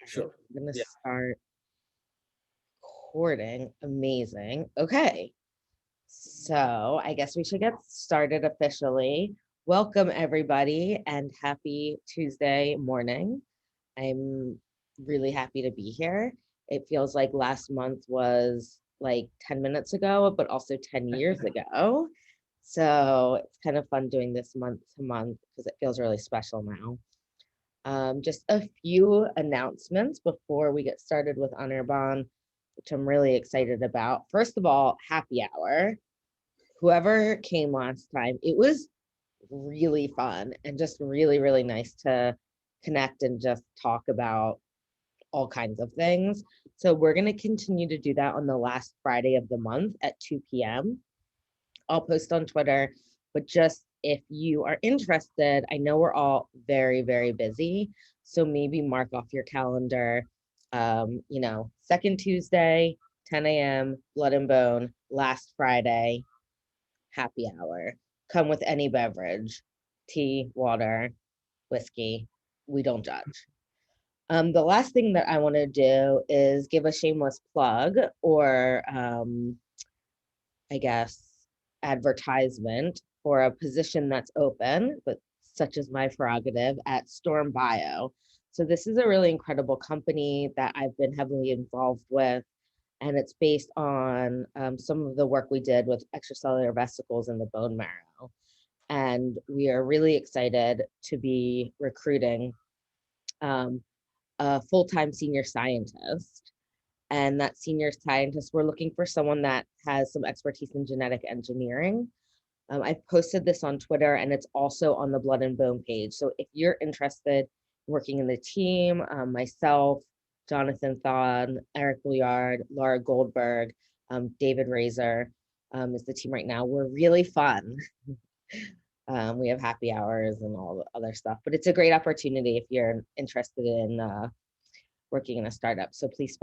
Sure. I'm gonna Yeah. start recording. Amazing. Okay. So I guess we should get started officially. Welcome everybody and happy Tuesday morning. I'm really happy to be here. It feels like last month was like 10 minutes ago, but also 10 years ago. So it's kind of fun doing this month to month because it feels really special now. Just a few announcements before we get started with Anirban, which I'm really excited about. First of all, happy hour. Whoever came last time, it was really fun and just really, really nice to connect and just talk about all kinds of things. So we're going to continue to do that on the last Friday of the month at 2 p.m. I'll post on Twitter, but just if you are interested, I know we're all very, very busy. So maybe mark off your calendar, second Tuesday, 10 a.m., Blood and Bone, last Friday, happy hour. Come with any beverage, tea, water, whiskey. We don't judge. The last thing that I want to do is give a shameless plug or I guess, advertisement for a position that's open, but such as my prerogative at Storm Bio. So this is a really incredible company that I've been heavily involved with, and it's based on some of the work we did with extracellular vesicles in the bone marrow. And we are really excited to be recruiting um, a full-time senior scientist, and that senior scientist, we're looking for someone that has some expertise in genetic engineering. I've posted this on Twitter and it's also on the Blood and Bone page. So if you're interested in working in the team, myself, Jonathan Thon, Eric Bouillard, Laura Goldberg, David Razor is the team right now. We're really fun. We have happy hours and all the other stuff, but it's a great opportunity if you're interested in working in a startup. So please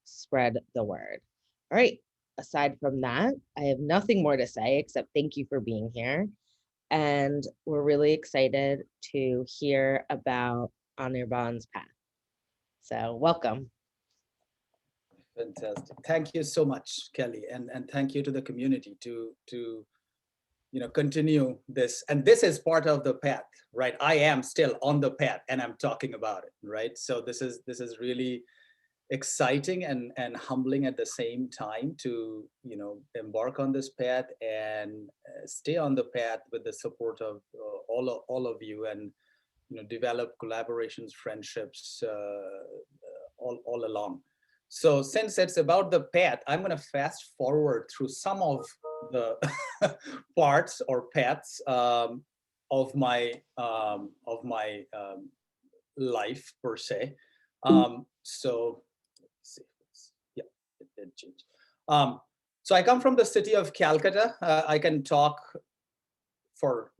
spread the word. All right. Aside from that, I have nothing more to say except thank you for being here. And we're really excited to hear about Anirban's path. So welcome. Fantastic. Thank you so much, Kelly, and thank you to the community to continue this. And this is part of the path, right? I am still on the path, and I'm talking about it, right? So this is really exciting and humbling at the same time to embark on this path and stay on the path with the support of all of you, and develop collaborations, friendships, all along. So since it's about the path, I'm going to fast forward through some of the parts or paths of my life per se. So let's see. Yeah, it did change. Um, so I come from the city of Calcutta. I can talk for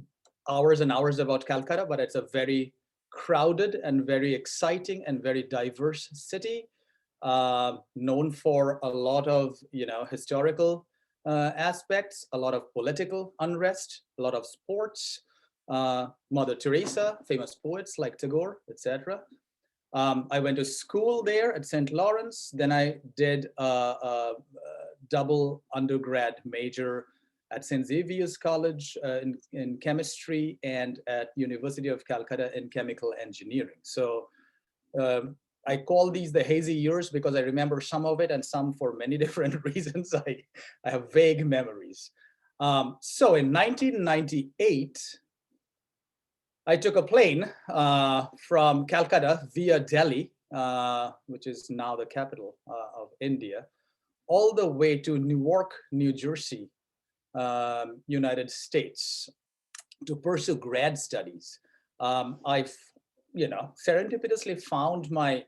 hours and hours about Calcutta, but it's a very crowded and very exciting and very diverse city, known for a lot of historical aspects, a lot of political unrest, a lot of sports. Mother Teresa, famous poets like Tagore, etc. I went to school there at St. Lawrence. Then I did a double undergrad major at St. Xavier's College in chemistry, and at University of Calcutta in chemical engineering. So um, I call these the hazy years because I remember some of it, and some for many different reasons. I have vague memories. So in 1998, I took a plane from Calcutta via Delhi, which is now the capital of India, all the way to Newark, New Jersey, United States, to pursue grad studies. I've, serendipitously found my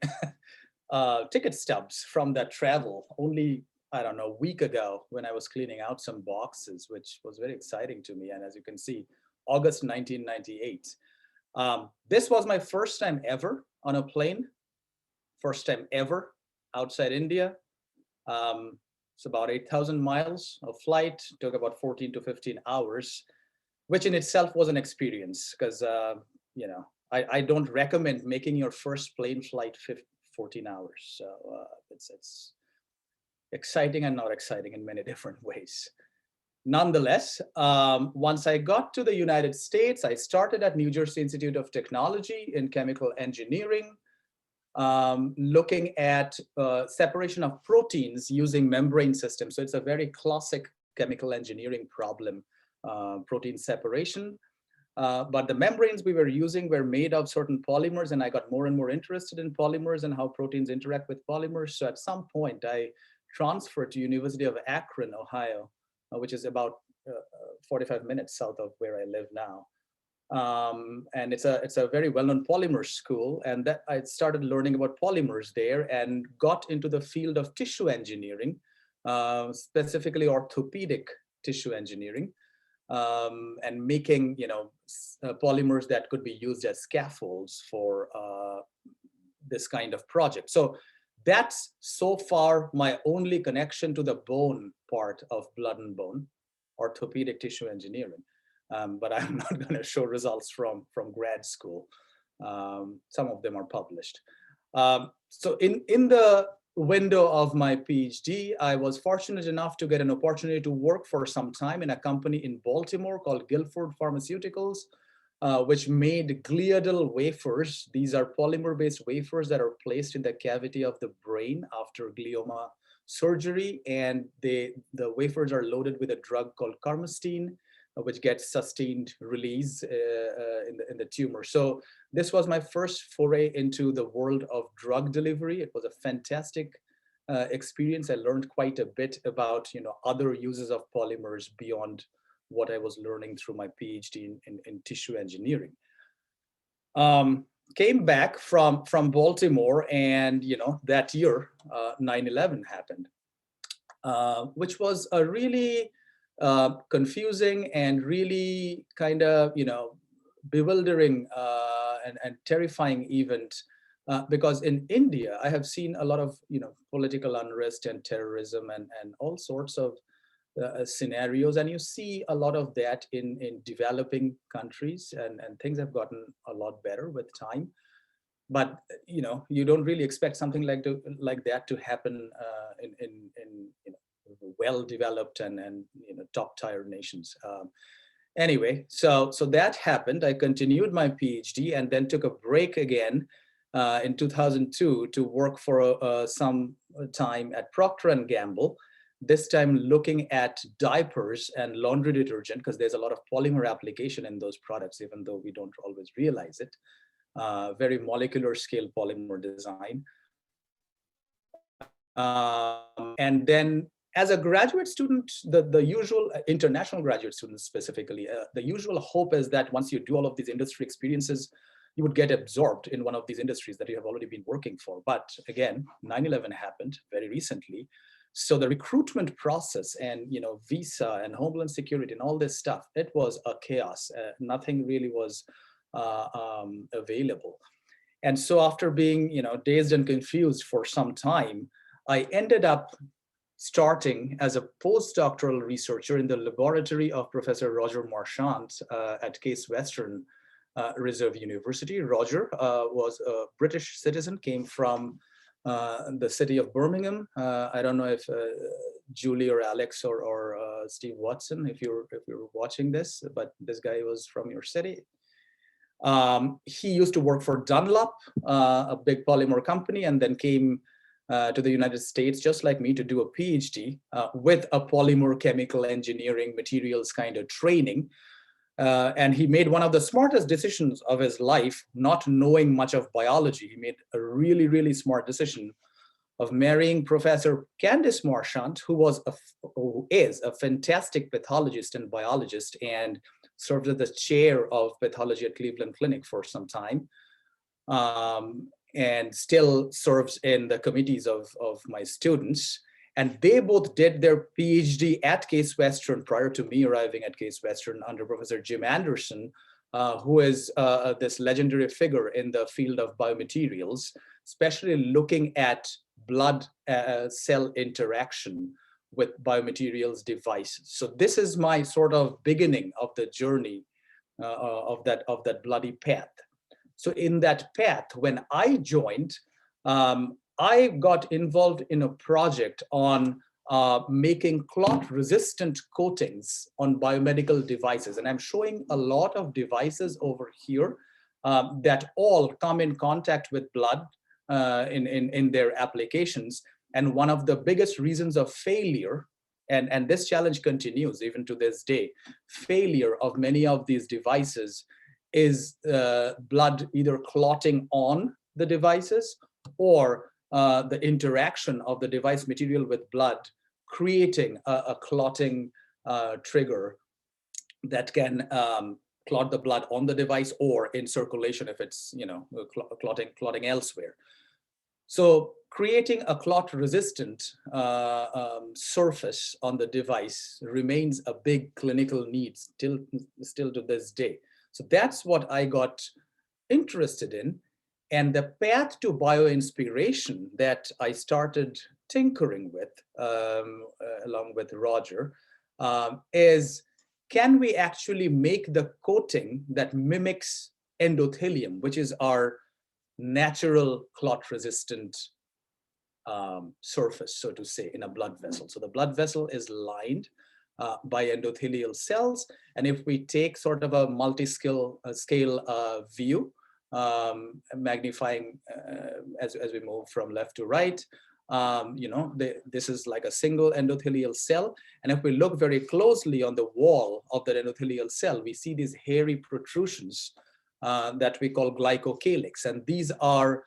ticket stubs from that travel only, I don't know, a week ago when I was cleaning out some boxes, which was very exciting to me. And as you can see, August 1998. This was my first time ever on a plane, first time ever outside India. It's about 8,000 miles of flight, took about 14 to 15 hours, which in itself was an experience because, I don't recommend making your first plane flight 14 hours. So it's exciting and not exciting in many different ways. Nonetheless, once I got to the United States, I started at New Jersey Institute of Technology in chemical engineering, looking at separation of proteins using membrane systems. So it's a very classic chemical engineering problem, protein separation. But the membranes we were using were made of certain polymers, and I got more and more interested in polymers and how proteins interact with polymers. So at some point, I transferred to University of Akron, Ohio, which is about 45 minutes south of where I live now. And it's a very well-known polymer school, and that I started learning about polymers there and got into the field of tissue engineering, specifically orthopedic tissue engineering, and making polymers that could be used as scaffolds for this kind of project. So that's so far my only connection to the bone part of blood and bone, orthopedic tissue engineering. But I'm not going to show results from grad school. Some of them are published. So in the window of my PhD, I was fortunate enough to get an opportunity to work for some time in a company in Baltimore called Guilford Pharmaceuticals, which made gliadal wafers. These are polymer-based wafers that are placed in the cavity of the brain after glioma surgery, and the wafers are loaded with a drug called carmustine, which gets sustained release in the tumor. So this was my first foray into the world of drug delivery. It was a fantastic experience. I learned quite a bit about other uses of polymers beyond what I was learning through my PhD in tissue engineering. Came back from Baltimore, and that year 9/11 happened, which was a really confusing and really kind of bewildering and terrifying event, because in India I have seen a lot of political unrest and terrorism and all sorts of scenarios, and you see a lot of that in developing countries, and things have gotten a lot better with time. But you don't really expect something like that to happen in well-developed and top-tier nations. Anyway, so that happened. I continued my PhD and then took a break again in 2002 to work for some time at Procter & Gamble. This time looking at diapers and laundry detergent, because there's a lot of polymer application in those products, even though we don't always realize it. Very molecular scale polymer design. And then as a graduate student, the usual international graduate students specifically, the usual hope is that once you do all of these industry experiences, you would get absorbed in one of these industries that you have already been working for. But again, 9/11 happened very recently. So the recruitment process and visa and homeland security and all this stuff, it was a chaos. Nothing really was available. And so after being dazed and confused for some time, I ended up starting as a postdoctoral researcher in the laboratory of Professor Roger Marchant at Case Western Reserve University. Roger was a British citizen, came from the city of Birmingham. I don't know if Julie or Alex or Steve Watson, if you're watching this, but this guy was from your city. He used to work for Dunlop, a big polymer company, and then came to the United States, just like me, to do a PhD with a polymer chemical engineering materials kind of training. And he made one of the smartest decisions of his life, not knowing much of biology. He made a really, really smart decision of marrying Professor Candice Marchant, who is a fantastic pathologist and biologist, and served as the chair of pathology at Cleveland Clinic for some time, and still serves in the committees of my students. And they both did their PhD at Case Western prior to me arriving at Case Western under Professor Jim Anderson, who is this legendary figure in the field of biomaterials, especially looking at blood cell interaction with biomaterials devices. So this is my sort of beginning of the journey of that bloody path. So in that path, when I joined, I got involved in a project on making clot-resistant coatings on biomedical devices. And I'm showing a lot of devices over here that all come in contact with blood in their applications. And one of the biggest reasons of failure, and this challenge continues even to this day, failure of many of these devices is blood either clotting on the devices or the interaction of the device material with blood, creating a clotting trigger that can clot the blood on the device or in circulation if it's clotting elsewhere. So creating a clot-resistant surface on the device remains a big clinical need still to this day. So that's what I got interested in. And the path to bioinspiration that I started tinkering with, along with Roger, is can we actually make the coating that mimics endothelium, which is our natural clot-resistant surface, so to say, in a blood vessel. So the blood vessel is lined by endothelial cells. And if we take sort of a multi-scale view, magnifying as we move from left to right, this is like a single endothelial cell. And if we look very closely on the wall of that endothelial cell, we see these hairy protrusions that we call glycocalyx. And these are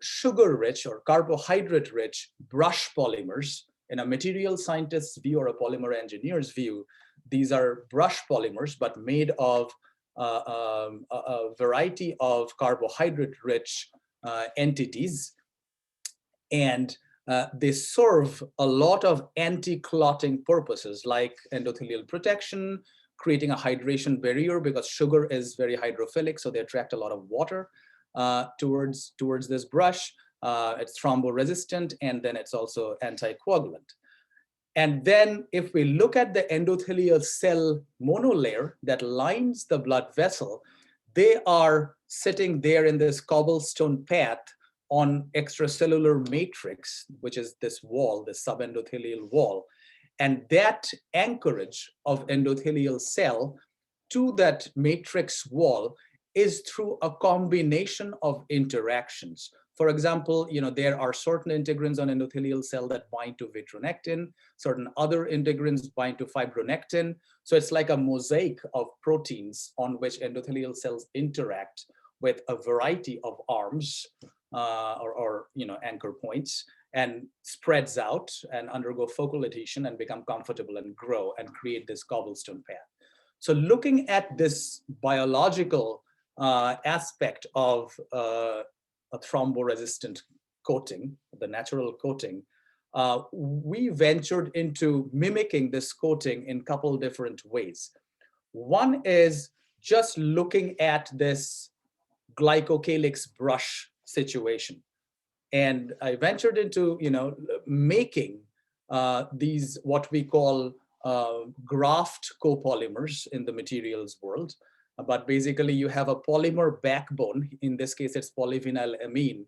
sugar-rich or carbohydrate-rich brush polymers. In a material scientist's view or a polymer engineer's view, these are brush polymers, but made of a variety of carbohydrate-rich entities. And they serve a lot of anti-clotting purposes like endothelial protection, creating a hydration barrier because sugar is very hydrophilic, so they attract a lot of water towards this brush. It's thromboresistant, and then it's also anticoagulant. And then if we look at the endothelial cell monolayer that lines the blood vessel, they are sitting there in this cobblestone path on extracellular matrix, which is this wall, the subendothelial wall. And that anchorage of endothelial cell to that matrix wall is through a combination of interactions. For example, there are certain integrins on endothelial cell that bind to vitronectin, certain other integrins bind to fibronectin. So it's like a mosaic of proteins on which endothelial cells interact with a variety of arms or anchor points, and spreads out and undergo focal adhesion and become comfortable and grow and create this cobblestone path. So looking at this biological aspect of a thromboresistant coating, the natural coating, we ventured into mimicking this coating in a couple different ways. One is just looking at this glycocalyx brush situation. And I ventured into, making these what we call graft copolymers in the materials world. But basically you have a polymer backbone, in this case it's polyvinylamine,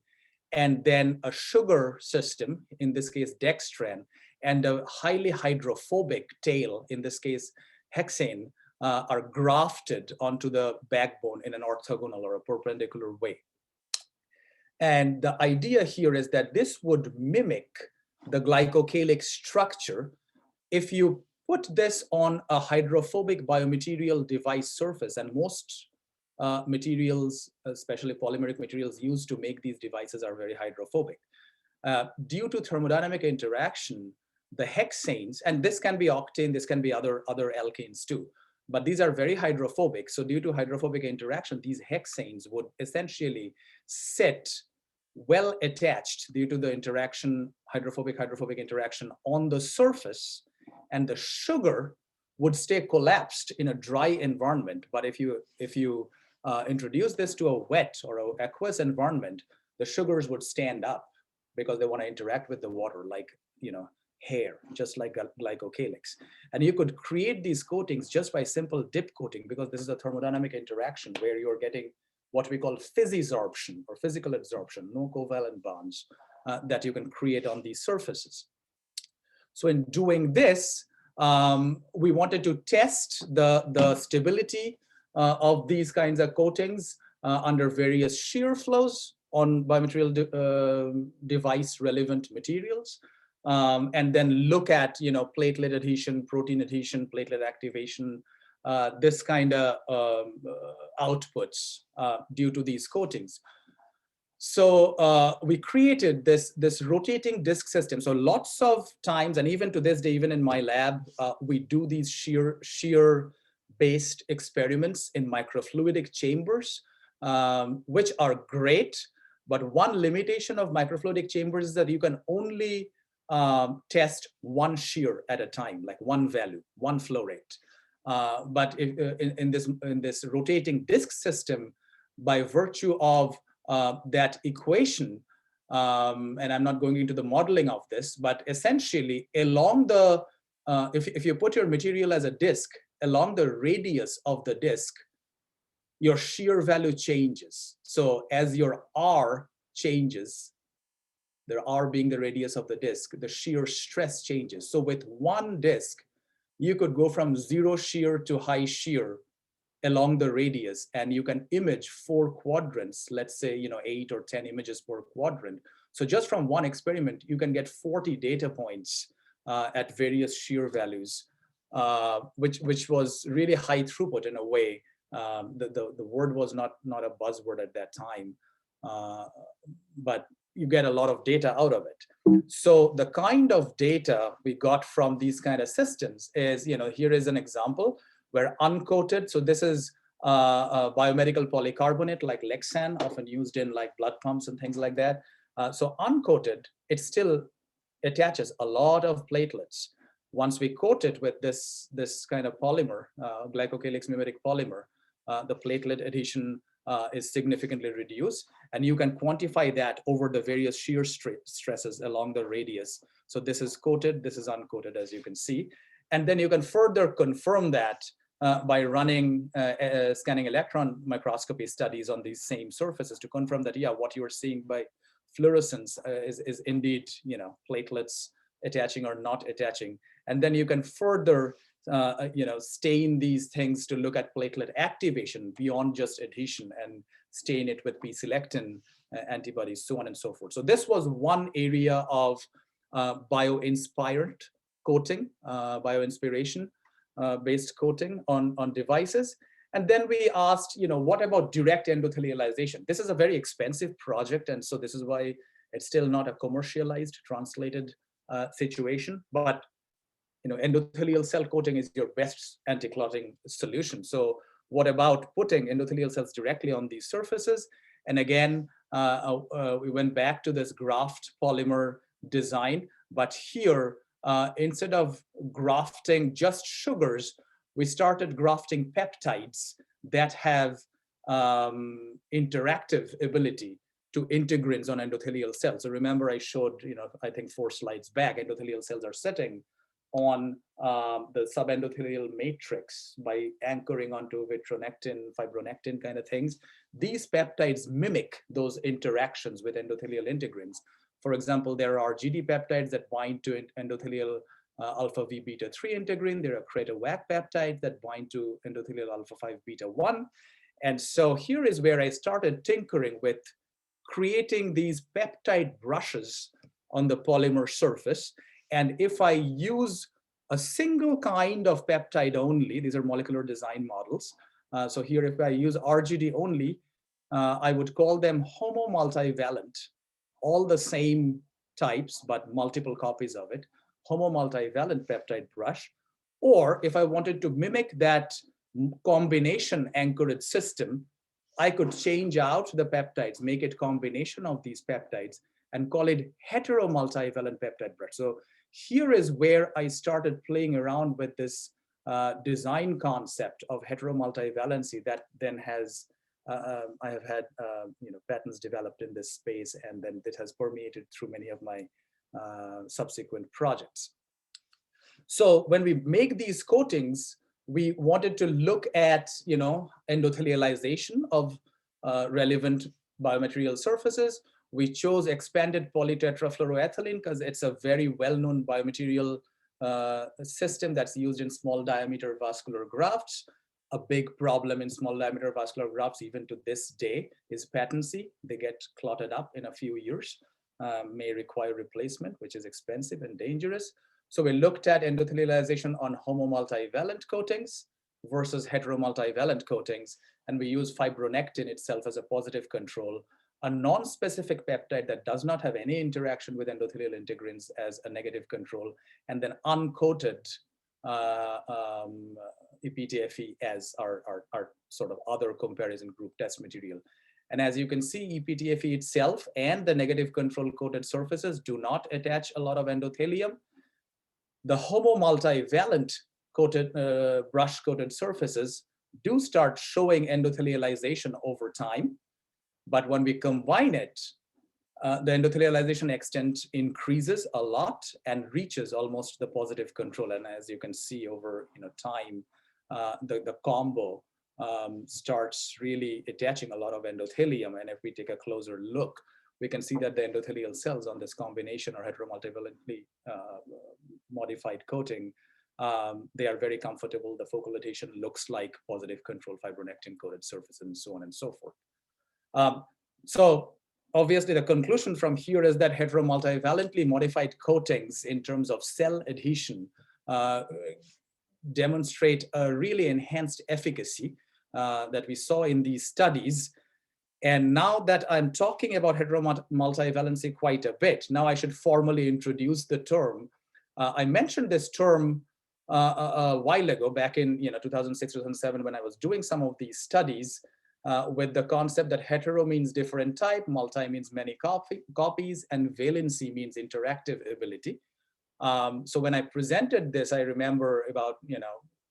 and then a sugar system, in this case dextran, and a highly hydrophobic tail, in this case hexane, are grafted onto the backbone in an orthogonal or a perpendicular way. And the idea here is that this would mimic the glycocalyx structure if you put this on a hydrophobic biomaterial device surface. And most materials, especially polymeric materials used to make these devices, are very hydrophobic. Due to thermodynamic interaction, the hexanes, and this can be octane, this can be other alkanes too, but these are very hydrophobic. So due to hydrophobic interaction, these hexanes would essentially sit well attached due to the interaction, hydrophobic interaction on the surface, and the sugar would stay collapsed in a dry environment. But if you introduce this to a wet or an aqueous environment, the sugars would stand up because they want to interact with the water like hair, just like glycocalyx. And you could create these coatings just by simple dip coating, because this is a thermodynamic interaction where you're getting what we call physisorption or physical absorption, no covalent bonds that you can create on these surfaces. So in doing this, we wanted to test the stability of these kinds of coatings under various shear flows on biomaterial device relevant materials, and then look at platelet adhesion, protein adhesion, platelet activation, this kind of outputs due to these coatings. So we created this rotating disc system. So lots of times, and even to this day, even in my lab, we do these shear based experiments in microfluidic chambers, which are great. But one limitation of microfluidic chambers is that you can only test one shear at a time, like one value, one flow rate. But if, in this rotating disc system, by virtue of that equation, and I'm not going into the modeling of this, but essentially along the, if you put your material as a disk, along the radius of the disk, your shear value changes. So as your R changes, the R being the radius of the disk, the shear stress changes. So with one disk, you could go from 0 shear to high shear along the radius, and you can image 4 quadrants, let's say 8 or 10 images per quadrant. So just from one experiment, you can get 40 data points at various shear values, which was really high throughput in a way. The word was not a buzzword at that time, but you get a lot of data out of it. So the kind of data we got from these kind of systems is, here is an example where uncoated, so this is a biomedical polycarbonate like Lexan, often used in like blood pumps and things like that. So uncoated, it still attaches a lot of platelets. Once we coat it with this kind of polymer, Glycocalyx mimetic polymer, the platelet adhesion is significantly reduced, and you can quantify that over the various shear stresses along the radius. So this is coated, this is uncoated, as you can see. And then you can further confirm that by running scanning electron microscopy studies on these same surfaces to confirm that, yeah, what you're seeing by fluorescence is indeed, platelets attaching or not attaching. And then you can further, stain these things to look at platelet activation beyond just adhesion and stain it with P-selectin antibodies, so on and so forth. So this was one area of bio-inspired coating, bio-inspiration based coating on devices. And then we asked, what about direct endothelialization? This is a very expensive project, and so this is why it's still not a commercialized, translated situation. But endothelial cell coating is your best anti-clotting solution. So what about putting endothelial cells directly on these surfaces? And again, we went back to this graft polymer design, but here, instead of grafting just sugars, we started grafting peptides that have interactive ability to integrins on endothelial cells. So remember I showed, I think 4 slides back, endothelial cells are sitting on the subendothelial matrix by anchoring onto vitronectin, fibronectin kind of things. These peptides mimic those interactions with endothelial integrins. For example, there are GD peptides that bind to endothelial alpha V beta 3 integrin. There are CRETA-WAC peptides that bind to endothelial alpha 5 beta 1. And so here is where I started tinkering with creating these peptide brushes on the polymer surface. And if I use a single kind of peptide only, these are molecular design models. So here, if I use RGD only, I would call them homo-multivalent, all the same types, but multiple copies of it, homo-multivalent peptide brush. Or if I wanted to mimic that combination anchored system, I could change out the peptides, make it combination of these peptides, and call it hetero-multivalent peptide brush. So here is where I started playing around with this design concept of hetero-multivalency that then has, I have had patents developed in this space, and then it has permeated through many of my subsequent projects. So when we make these coatings, we wanted to look at endothelialization of relevant biomaterial surfaces. We chose expanded polytetrafluoroethylene because it's a very well-known biomaterial system that's used in small diameter vascular grafts. A big problem in small diameter vascular grafts, even to this day, is patency. They get clotted up in a few years, may require replacement, which is expensive and dangerous. So we looked at endothelialization on homomultivalent coatings versus heteromultivalent coatings, and we use fibronectin itself as a positive control, a non-specific peptide that does not have any interaction with endothelial integrins as a negative control, and then uncoated EPTFE as our sort of other comparison group test material. And as you can see, EPTFE itself and the negative control coated surfaces do not attach a lot of endothelium. The homomultivalent coated, brush coated surfaces do start showing endothelialization over time. But when we combine it, the endothelialization extent increases a lot and reaches almost the positive control. And as you can see over time, the combo starts really attaching a lot of endothelium. And if we take a closer look, we can see that the endothelial cells on this combination or heteromultivalently modified coating, they are very comfortable. The focal adhesion looks like positive control fibronectin coated surface and so on and so forth. So obviously the conclusion from here is that heteromultivalently modified coatings in terms of cell adhesion demonstrate a really enhanced efficacy that we saw in these studies. And now that I'm talking about heteromultivalency quite a bit, now I should formally introduce the term. I mentioned this term a while ago, back in 2006, 2007, when I was doing some of these studies with the concept that hetero means different type, multi means many copies, and valency means interactive ability. So when I presented this, I remember about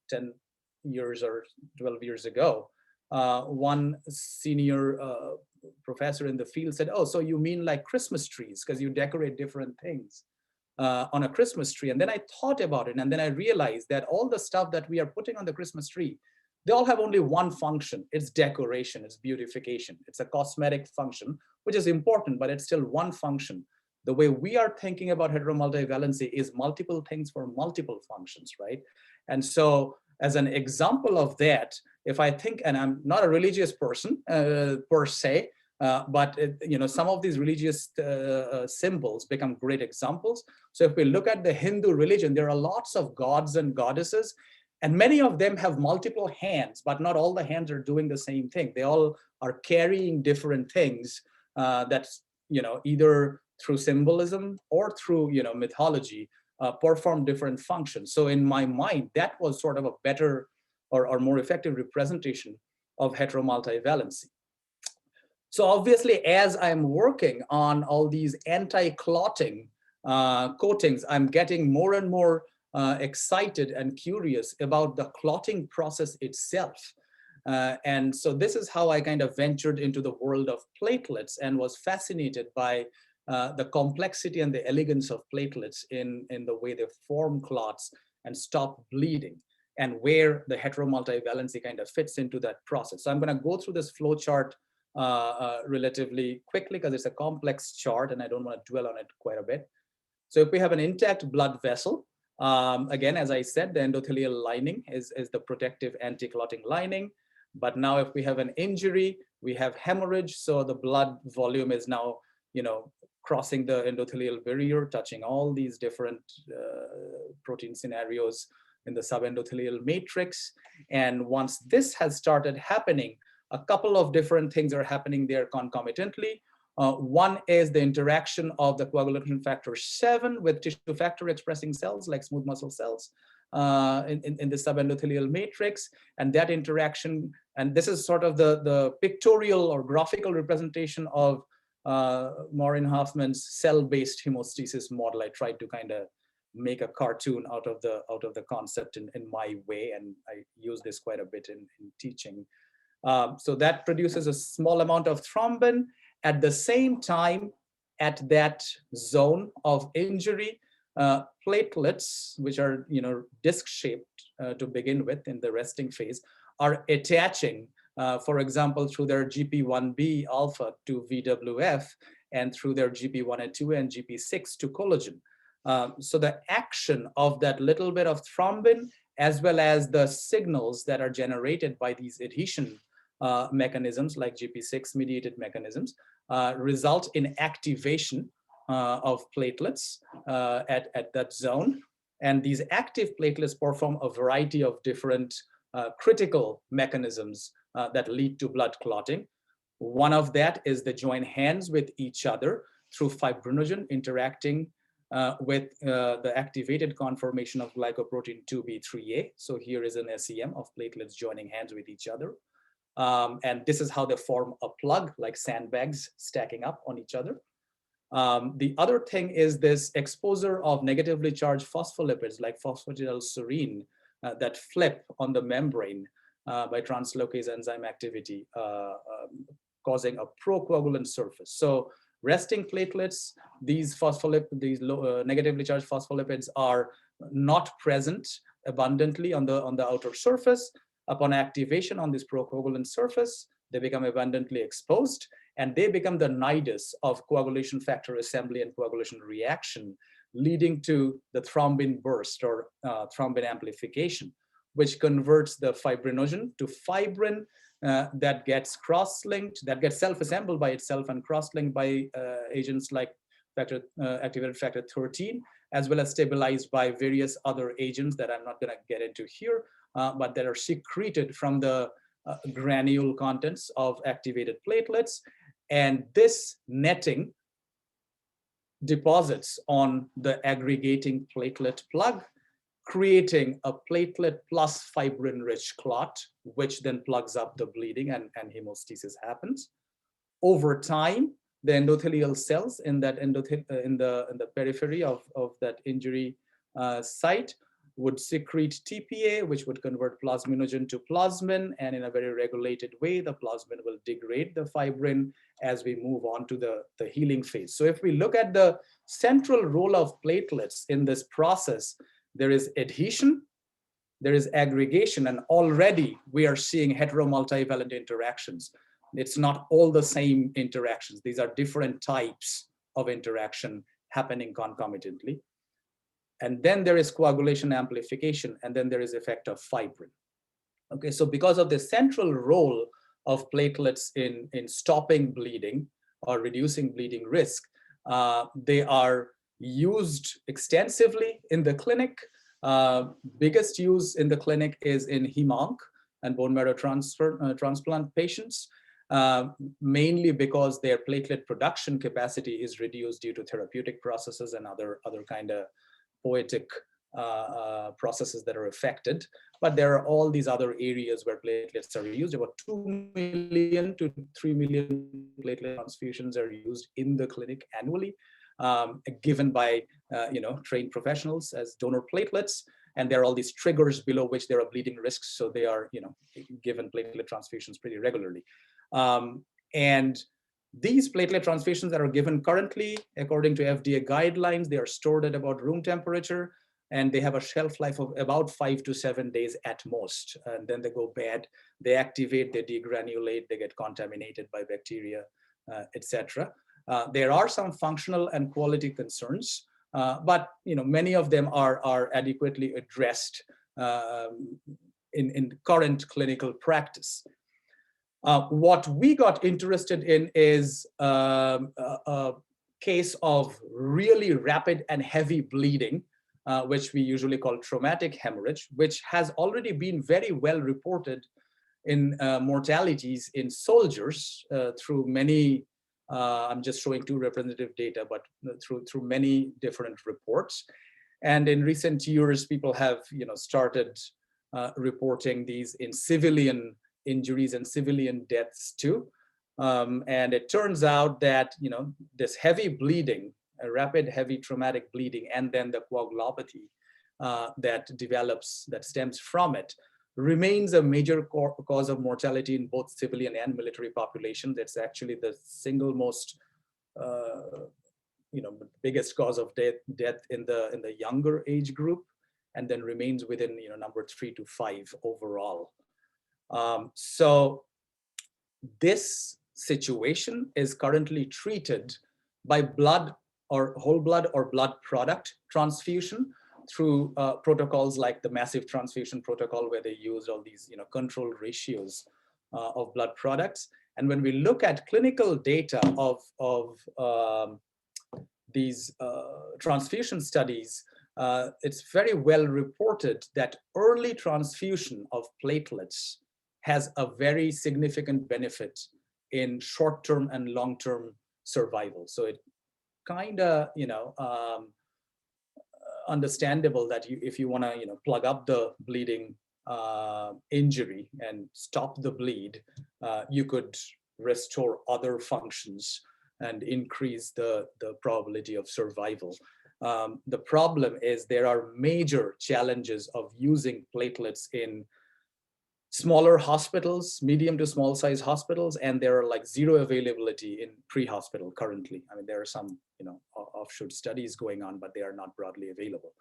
10 years or 12 years ago, one senior professor in the field said, "Oh, so you mean like Christmas trees, because you decorate different things on a Christmas tree." And then I thought about it, and then I realized that all the stuff that we are putting on the Christmas tree, they all have only one function. It's decoration, it's beautification. It's a cosmetic function, which is important, but it's still one function. The way we are thinking about heteromultivalency is multiple things for multiple functions, right? And so as an example of that, if I think, and I'm not a religious person per se, but some of these religious symbols become great examples. So if we look at the Hindu religion, there are lots of gods and goddesses, and many of them have multiple hands, but not all the hands are doing the same thing. They all are carrying different things that's either through symbolism or through mythology, perform different functions. So in my mind, that was sort of a better or more effective representation of heteromultivalency. So obviously, as I'm working on all these anti-clotting coatings, I'm getting more and more excited and curious about the clotting process itself. And so this is how I kind of ventured into the world of platelets and was fascinated by the complexity and the elegance of platelets in the way they form clots and stop bleeding, and where the heteromultivalency kind of fits into that process. So I'm going to go through this flow chart relatively quickly because it's a complex chart and I don't want to dwell on it quite a bit. So if we have an intact blood vessel, again, as I said, the endothelial lining is the protective anti-clotting lining. But now if we have an injury, we have hemorrhage. So the blood volume is now, crossing the endothelial barrier, touching all these different protein scenarios in the subendothelial matrix. And once this has started happening, a couple of different things are happening there concomitantly. One is the interaction of the coagulation factor 7 with tissue factor expressing cells like smooth muscle cells in the subendothelial matrix. And that interaction, and this is sort of the pictorial or graphical representation of Maureen Hoffman's cell-based hemostasis model. I tried to kind of make a cartoon out of the concept in my way, and I use this quite a bit in teaching. So that produces a small amount of thrombin. At the same time, at that zone of injury, platelets, which are disc-shaped to begin with in the resting phase, are attaching for example, through their GP1B alpha to VWF, and through their GP1A2 and GP6 to collagen. So the action of that little bit of thrombin, as well as the signals that are generated by these adhesion mechanisms, like GP6 mediated mechanisms, result in activation of platelets at that zone. And these active platelets perform a variety of different critical mechanisms that lead to blood clotting. One of that is they join hands with each other through fibrinogen interacting with the activated conformation of glycoprotein 2B3A. So here is an SEM of platelets joining hands with each other. And this is how they form a plug, like sandbags stacking up on each other. The other thing is this exposure of negatively charged phospholipids like phosphatidylserine that flip on the membrane by translocase enzyme activity, causing a procoagulant surface. So resting platelets, these negatively charged phospholipids are not present abundantly on the outer surface. Upon activation on this procoagulant surface, they become abundantly exposed, and they become the nidus of coagulation factor assembly and coagulation reaction, leading to the thrombin burst or thrombin amplification, which converts the fibrinogen to fibrin that gets cross-linked, that gets self-assembled by itself and cross-linked by agents like activated factor 13, as well as stabilized by various other agents that I'm not going to get into here, but that are secreted from the granule contents of activated platelets. And this netting deposits on the aggregating platelet plug, creating a platelet plus fibrin-rich clot, which then plugs up the bleeding and hemostasis happens. Over time, the endothelial cells in that in the periphery of that injury site would secrete TPA, which would convert plasminogen to plasmin, and in a very regulated way, the plasmin will degrade the fibrin as we move on to the healing phase. So if we look at the central role of platelets in this process, there is adhesion, there is aggregation, and already we are seeing hetero-multivalent interactions. It's not all the same interactions. These are different types of interaction happening concomitantly. And then there is coagulation amplification, and then there is effect of fibrin. Okay, so because of the central role of platelets in stopping bleeding or reducing bleeding risk, they are used extensively in the clinic. Biggest use in the clinic is in hem-onc and bone marrow transplant patients, mainly because their platelet production capacity is reduced due to therapeutic processes and other kind of poetic processes that are affected. But there are all these other areas where platelets are used. About 2 million to 3 million platelet transfusions are used in the clinic annually, given by trained professionals as donor platelets. And there are all these triggers below which there are bleeding risks, so they are given platelet transfusions pretty regularly. And these platelet transfusions that are given currently, according to FDA guidelines, they are stored at about room temperature, and they have a shelf life of about 5 to 7 days at most. And then they go bad, they activate, they degranulate, they get contaminated by bacteria, etc. There are some functional and quality concerns, but many of them are adequately addressed in current clinical practice. What we got interested in is a case of really rapid and heavy bleeding, which we usually call traumatic hemorrhage, which has already been very well reported in mortalities in soldiers through many, I'm just showing two representative data, but through many different reports. And in recent years, people have started reporting these in civilian injuries and civilian deaths too. And it turns out that this heavy bleeding, a rapid heavy traumatic bleeding, and then the coagulopathy that develops, that stems from it, remains a major cause of mortality in both civilian and military populations. It's actually the single most biggest cause of death in the younger age group, and then remains within number 3 to 5 overall. So this situation is currently treated by blood or whole blood or blood product transfusion through protocols like the massive transfusion protocol, where they use all these control ratios of blood products. And when we look at clinical data of these transfusion studies, it's very well reported that early transfusion of platelets has a very significant benefit in short-term and long-term survival. So it kind of, understandable that if you want to, plug up the bleeding injury and stop the bleed, you could restore other functions and increase the probability of survival. The problem is there are major challenges of using platelets in smaller hospitals, medium to small size hospitals, and there are like zero availability in pre-hospital currently. I mean, there are some, offshoot studies going on, but they are not broadly available.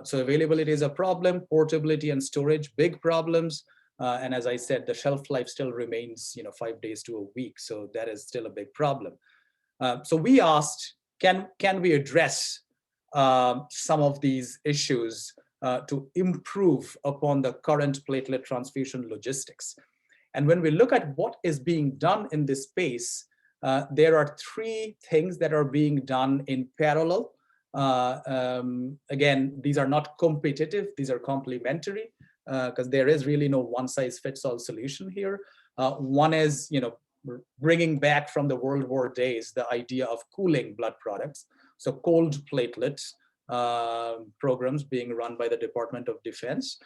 So availability is a problem, portability and storage, big problems. And as I said, the shelf life still remains, 5 days to a week. So that is still a big problem. So we asked, can we address some of these issues to improve upon the current platelet transfusion logistics? And when we look at what is being done in this space, there are 3 things that are being done in parallel. Again, these are not competitive, these are complementary, because there is really no one-size-fits-all solution here. One is, bringing back from the World War days the idea of cooling blood products. So cold platelets programs being run by the Department of Defense.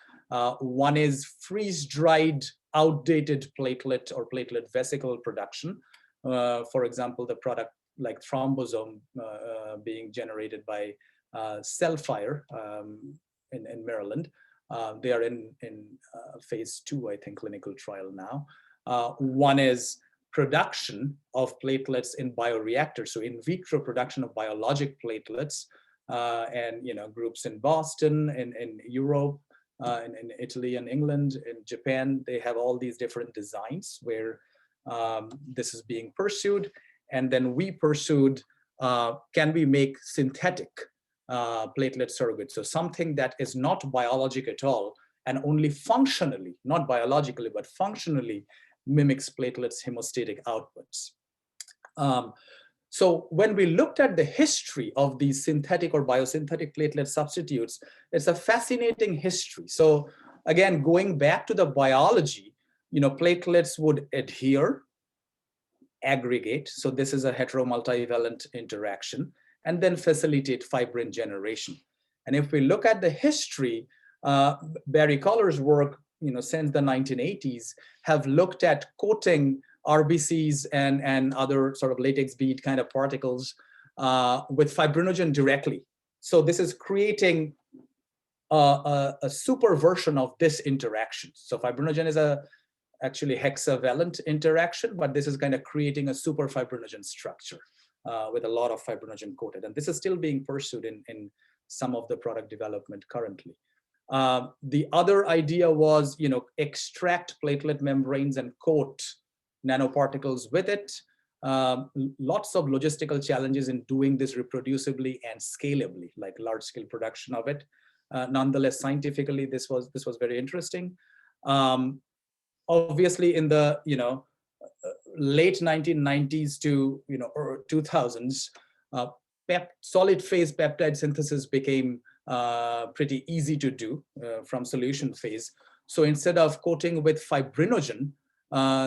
One is freeze-dried, outdated platelet or platelet vesicle production. For example, the product like thrombosome being generated by Cellfire in Maryland. They are in phase 2, I think, clinical trial now. One is production of platelets in bioreactors, so in vitro production of biologic platelets, and groups in Boston, in Europe, in Italy and England, in Japan, they have all these different designs where this is being pursued. And then we pursued, can we make synthetic platelet surrogates? So something that is not biologic at all and only functionally, not biologically, but functionally mimics platelets' hemostatic outputs. So when we looked at the history of these synthetic or biosynthetic platelet substitutes, it's a fascinating history. So again, going back to the biology, platelets would adhere, aggregate. So this is a hetero-multivalent interaction, and then facilitate fibrin generation. And if we look at the history, Barry Coller's work, since the 1980s, have looked at coating RBCs and other sort of latex bead kind of particles with fibrinogen directly. So this is creating a super version of this interaction. So fibrinogen is actually hexavalent interaction, but this is kind of creating a super fibrinogen structure with a lot of fibrinogen coated. And this is still being pursued in some of the product development currently. The other idea was, extract platelet membranes and coat nanoparticles with it. Lots of logistical challenges in doing this reproducibly and scalably, like large scale production of it. Nonetheless, scientifically, this was very interesting. Obviously, in the late 1990s to 2000s, solid phase peptide synthesis became pretty easy to do from solution phase. So instead of coating with fibrinogen,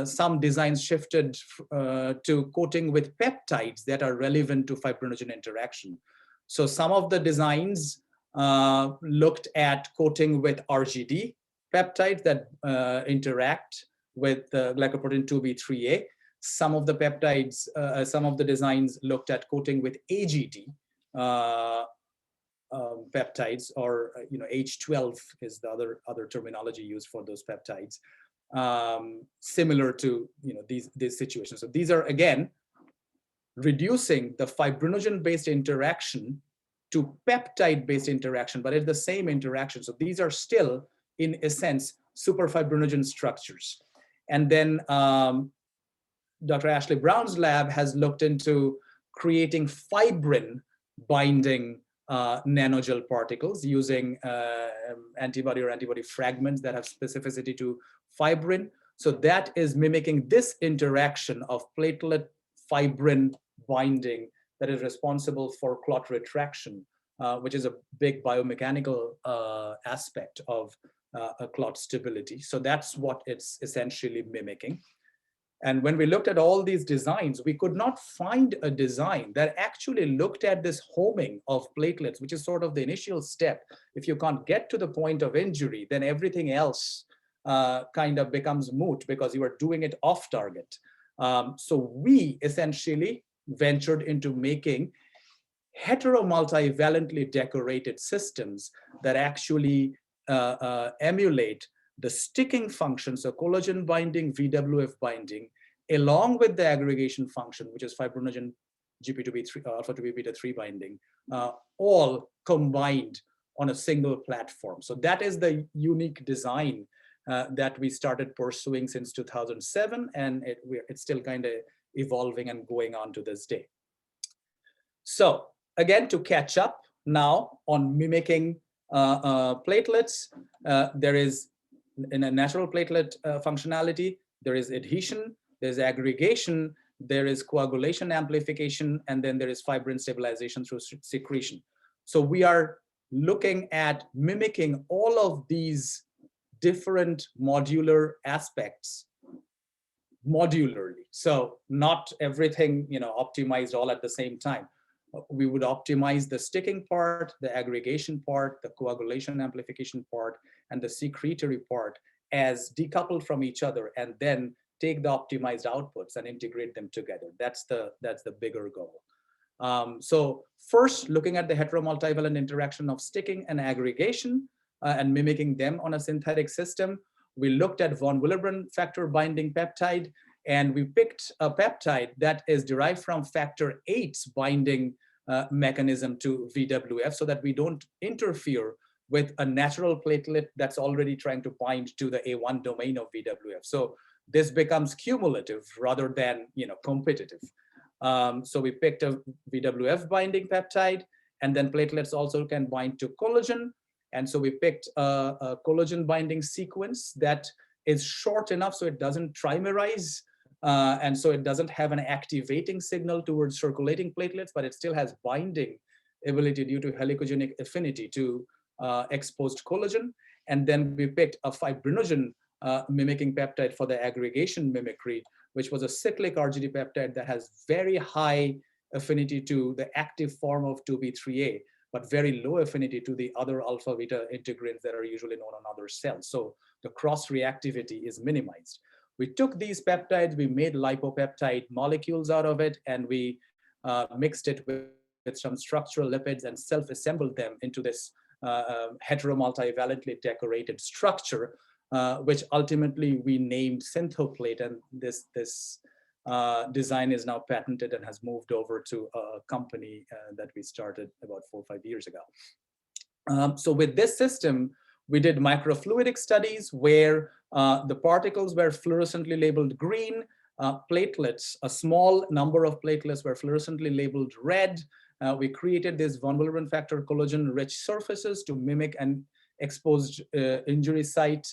some designs shifted to coating with peptides that are relevant to fibrinogen interaction. So some of the designs looked at coating with RGD peptides that interact with glycoprotein 2B3A. Some of the peptides, some of the designs looked at coating with AGD peptides, or H12 is the other terminology used for those peptides, similar to these situations. So these are again reducing the fibrinogen-based interaction to peptide-based interaction, but it's the same interaction. So these are still, in a sense, super fibrinogen structures. And then Dr. Ashley Brown's lab has looked into creating fibrin binding nanogel particles using antibody or antibody fragments that have specificity to fibrin. So that is mimicking this interaction of platelet fibrin binding that is responsible for clot retraction, which is a big biomechanical aspect of a clot stability. So that's what it's essentially mimicking. And when we looked at all these designs, we could not find a design that actually looked at this homing of platelets, which is sort of the initial step. If you can't get to the point of injury, then everything else kind of becomes moot because you are doing it off target. So we essentially ventured into making heteromultivalently decorated systems that actually emulate the sticking function, so collagen binding, VWF binding, along with the aggregation function, which is fibrinogen GP2B3, alpha-2B beta-3 binding, all combined on a single platform. So that is the unique design that we started pursuing since 2007, and it's still kind of evolving and going on to this day. So again, to catch up now on mimicking platelets, there is, in a natural platelet functionality, there is adhesion, there's aggregation, there is coagulation amplification, and then there is fibrin stabilization through secretion. So we are looking at mimicking all of these different modular aspects modularly. So not everything, optimized all at the same time. We would optimize the sticking part, the aggregation part, the coagulation amplification part, and the secretory part as decoupled from each other, and then take the optimized outputs and integrate them together. That's the bigger goal. So first, looking at the heteromultivalent interaction of sticking and aggregation and mimicking them on a synthetic system, we looked at von Willebrand factor binding peptide, and we picked a peptide that is derived from factor VIII's binding mechanism to VWF, so that we don't interfere with a natural platelet that's already trying to bind to the A1 domain of VWF. So this becomes cumulative rather than competitive. So we picked a VWF binding peptide, and then platelets also can bind to collagen. And so we picked a collagen binding sequence that is short enough so it doesn't trimerize, and so it doesn't have an activating signal towards circulating platelets, but it still has binding ability due to helicogenic affinity to exposed collagen. And then we picked a fibrinogen mimicking peptide for the aggregation mimicry, which was a cyclic RGD peptide that has very high affinity to the active form of 2B3A, but very low affinity to the other alpha beta integrins that are usually known on other cells. So the cross reactivity is minimized. We took these peptides, we made lipopeptide molecules out of it, and we mixed it with some structural lipids and self-assembled them into this heteromultivalently decorated structure, which ultimately we named Synthoplate, and this design is now patented and has moved over to a company that we started about 4 or 5 years ago. So with this system, we did microfluidic studies where the particles were fluorescently labeled green, platelets, a small number of platelets were fluorescently labeled red. We created these von Willebrand factor collagen-rich surfaces to mimic an exposed injury site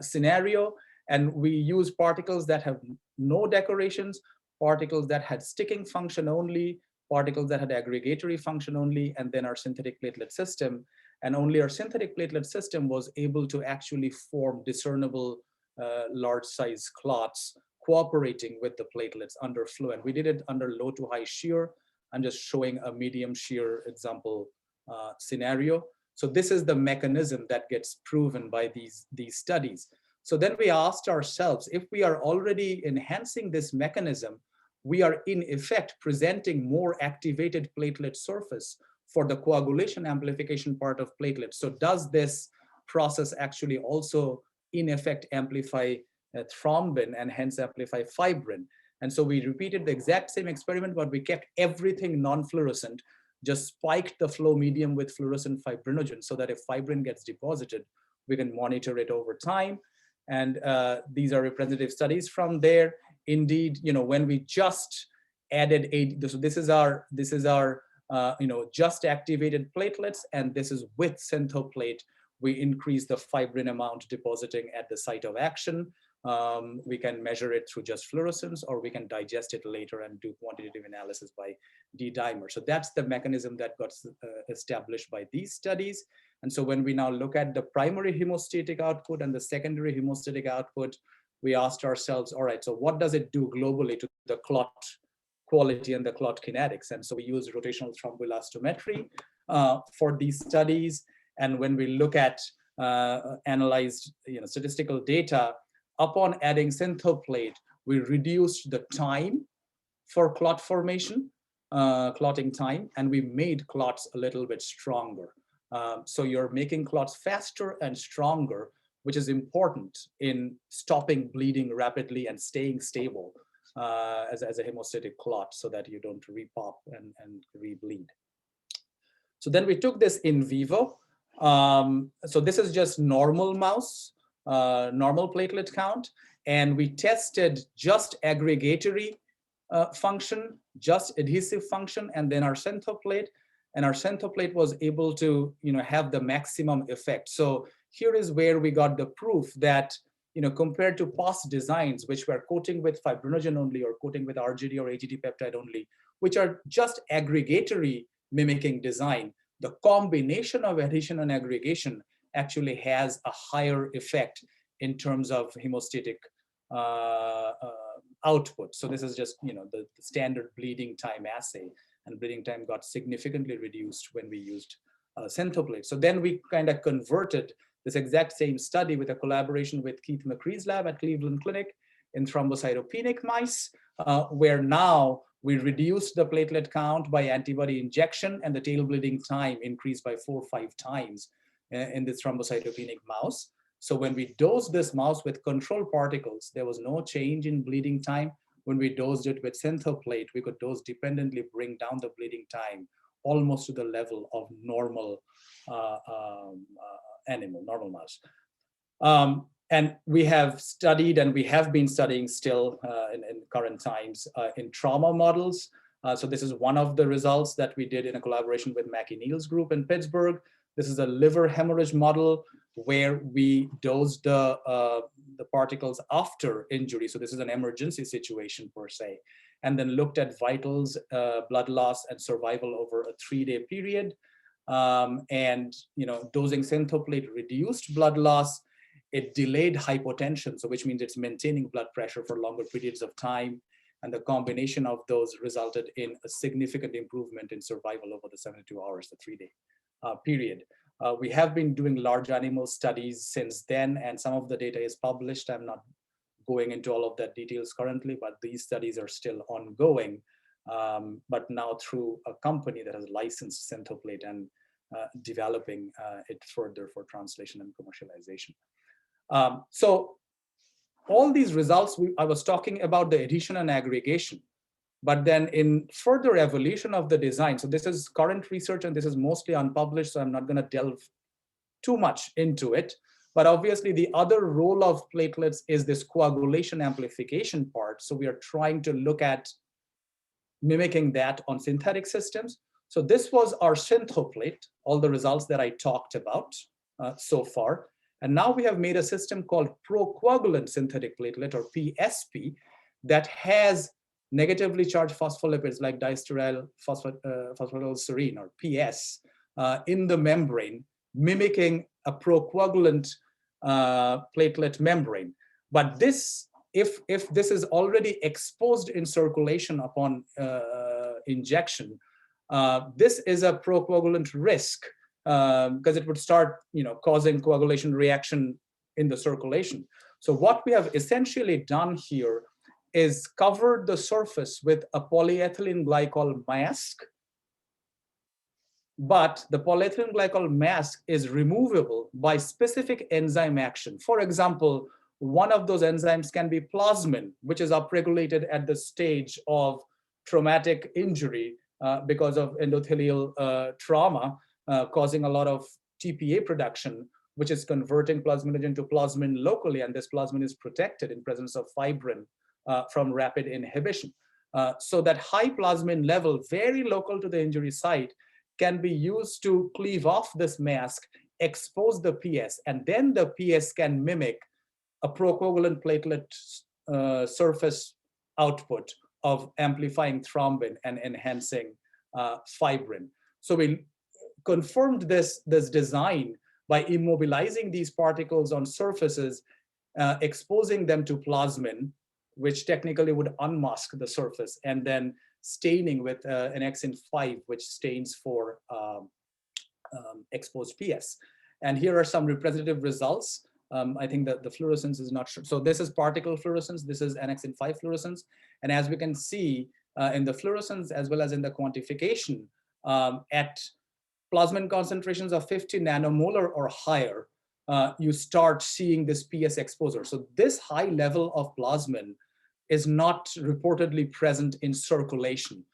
scenario. And we use particles that have no decorations, particles that had sticking function only, particles that had aggregatory function only, and then our synthetic platelet system. And only our synthetic platelet system was able to actually form discernible large size clots cooperating with the platelets under flow. And we did it under low to high shear. I'm just showing a medium shear example scenario. So this is the mechanism that gets proven by these studies. So then we asked ourselves, if we are already enhancing this mechanism, we are in effect presenting more activated platelet surface for the coagulation amplification part of platelets. So does this process actually also in effect amplify thrombin and hence amplify fibrin? And so we repeated the exact same experiment, but we kept everything non-fluorescent, just spiked the flow medium with fluorescent fibrinogen so that if fibrin gets deposited, we can monitor it over time. And these are representative studies from there. indeed, when we just added so this is our just activated platelets, and this is with Synthoplate. We increase the fibrin amount depositing at the site of action. We can measure it through just fluorescence, or we can digest it later and do quantitative analysis by D-dimer. So that's the mechanism that got established by these studies. And so when we now look at the primary hemostatic output and the secondary hemostatic output, we asked ourselves, all right, so what does it do globally to the clot quality and the clot kinetics? And so we use rotational thromboelastometry for these studies. And when we look at analyzed statistical data, upon adding Synthoplate, we reduced the time for clot formation, clotting time, and we made clots a little bit stronger. So you're making clots faster and stronger, which is important in stopping bleeding rapidly and staying stable as a hemostatic clot, so that you don't repop and rebleed. So then we took this in vivo. So this is just normal mouse, normal platelet count, and we tested just aggregatory function, just adhesive function, and then our Synthoplate. And our Synthoplate was able to have the maximum effect. So here is where we got the proof that compared to past designs, which were coating with fibrinogen only, or coating with RGD or AGD peptide only, which are just aggregatory mimicking design, the combination of adhesion and aggregation actually has a higher effect in terms of hemostatic output. So this is just the standard bleeding time assay, and bleeding time got significantly reduced when we used Synthoplate. So then we kind of converted this exact same study with a collaboration with Keith McCree's lab at Cleveland Clinic in thrombocytopenic mice, where now we reduced the platelet count by antibody injection, and the tail bleeding time increased by 4 or 5 times in this thrombocytopenic mouse. So when we dosed this mouse with control particles, there was no change in bleeding time. When we dosed it with Synthoplate, we could dose dependently bring down the bleeding time almost to the level of normal animal, normal mouse. And we have studied, and we have been studying still in current times in trauma models. So this is one of the results that we did in a collaboration with Mackie Neal's group in Pittsburgh. This is a liver hemorrhage model where we dosed the particles after injury. So this is an emergency situation per se, and then looked at vitals, blood loss, and survival over a 3-day period. And dosing Synthoplate reduced blood loss. It delayed hypotension, so which means it's maintaining blood pressure for longer periods of time. And the combination of those resulted in a significant improvement in survival over the 72 hours, the 3-day period. We have been doing large animal studies since then, and some of the data is published. I'm not going into all of that details currently, but these studies are still ongoing, but now through a company that has licensed Synthoplate and developing it further for translation and commercialization. So all these results, I was talking about the adhesion and aggregation, but then in further evolution of the design, so this is current research and this is mostly unpublished, so I'm not going to delve too much into it. But obviously the other role of platelets is this coagulation amplification part. So we are trying to look at mimicking that on synthetic systems. So this was our Synthoplate, all the results that I talked about so far. And now we have made a system called procoagulant synthetic platelet, or PSP, that has negatively charged phospholipids like diasteryl phosphatidylserine, or PS, in the membrane, mimicking a procoagulant platelet membrane. But this, if this is already exposed in circulation upon injection, this is a procoagulant risk, because it would start, causing coagulation reaction in the circulation. So what we have essentially done here is covered the surface with a polyethylene glycol mask, but the polyethylene glycol mask is removable by specific enzyme action. For example, one of those enzymes can be plasmin, which is upregulated at the stage of traumatic injury because of endothelial trauma, causing a lot of TPA production, which is converting plasminogen to plasmin locally, and this plasmin is protected in presence of fibrin from rapid inhibition. So that high plasmin level, very local to the injury site, can be used to cleave off this mask, expose the PS, and then the PS can mimic a procoagulant platelet surface output of amplifying thrombin and enhancing fibrin. So we confirmed this design by immobilizing these particles on surfaces, exposing them to plasmin, which technically would unmask the surface, and then staining with an Xin5, which stains for exposed PS. And here are some representative results. I think that the fluorescence is not sure. So this is particle fluorescence. This is NXN5 fluorescence. And as we can see in the fluorescence as well as in the quantification, at plasmin concentrations of 50 nanomolar or higher, you start seeing this PS exposure. So this high level of plasmin is not reportedly present in circulation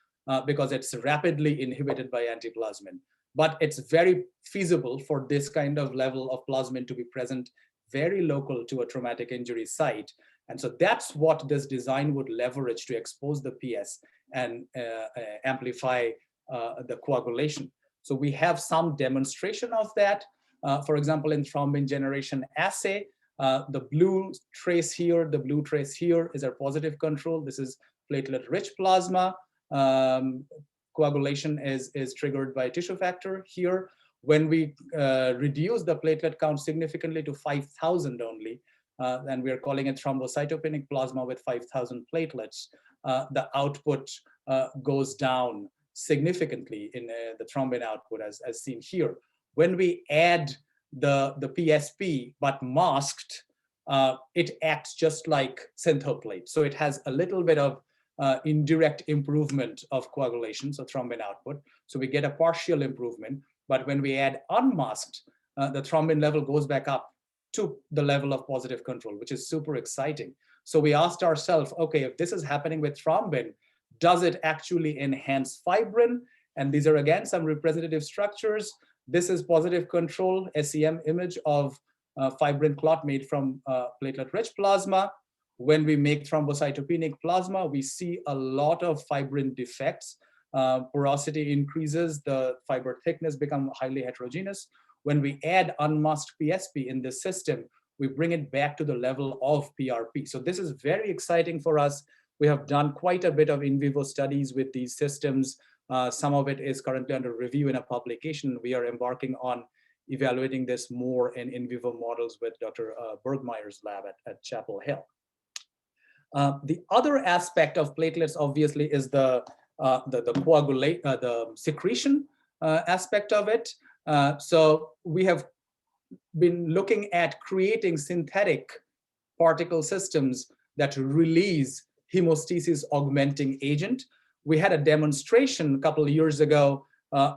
because it's rapidly inhibited by antiplasmin. But it's very feasible for this kind of level of plasmin to be present very local to a traumatic injury site. And so that's what this design would leverage to expose the PS and amplify the coagulation. So we have some demonstration of that. For example, in thrombin generation assay, the blue trace here, the blue trace here is our positive control. This is platelet-rich plasma. Coagulation is triggered by tissue factor here. When we reduce the platelet count significantly to 5,000 only, and we are calling it thrombocytopenic plasma with 5,000 platelets, the output goes down significantly in the thrombin output as seen here. When we add the PSP but masked, it acts just like synthoplate. So it has a little bit of indirect improvement of coagulation, so thrombin output. So we get a partial improvement. But when we add unmasked, the thrombin level goes back up to the level of positive control, which is super exciting. So we asked ourselves, okay, if this is happening with thrombin, does it actually enhance fibrin? And these are again some representative structures. This is positive control SEM image of fibrin clot made from platelet-rich plasma. When we make thrombocytopenic plasma, we see a lot of fibrin defects. Porosity increases, the fiber thickness becomes highly heterogeneous. When we add unmasked PSP in this system, we bring it back to the level of PRP. So this is very exciting for us. We have done quite a bit of in vivo studies with these systems. Some of it is currently under review in a publication. We are embarking on evaluating this more in vivo models with Dr. Bergmeyer's lab at Chapel Hill. The other aspect of platelets, obviously, is the secretion aspect of it. So we have been looking at creating synthetic particle systems that release hemostasis augmenting agent. We had a demonstration a couple of years ago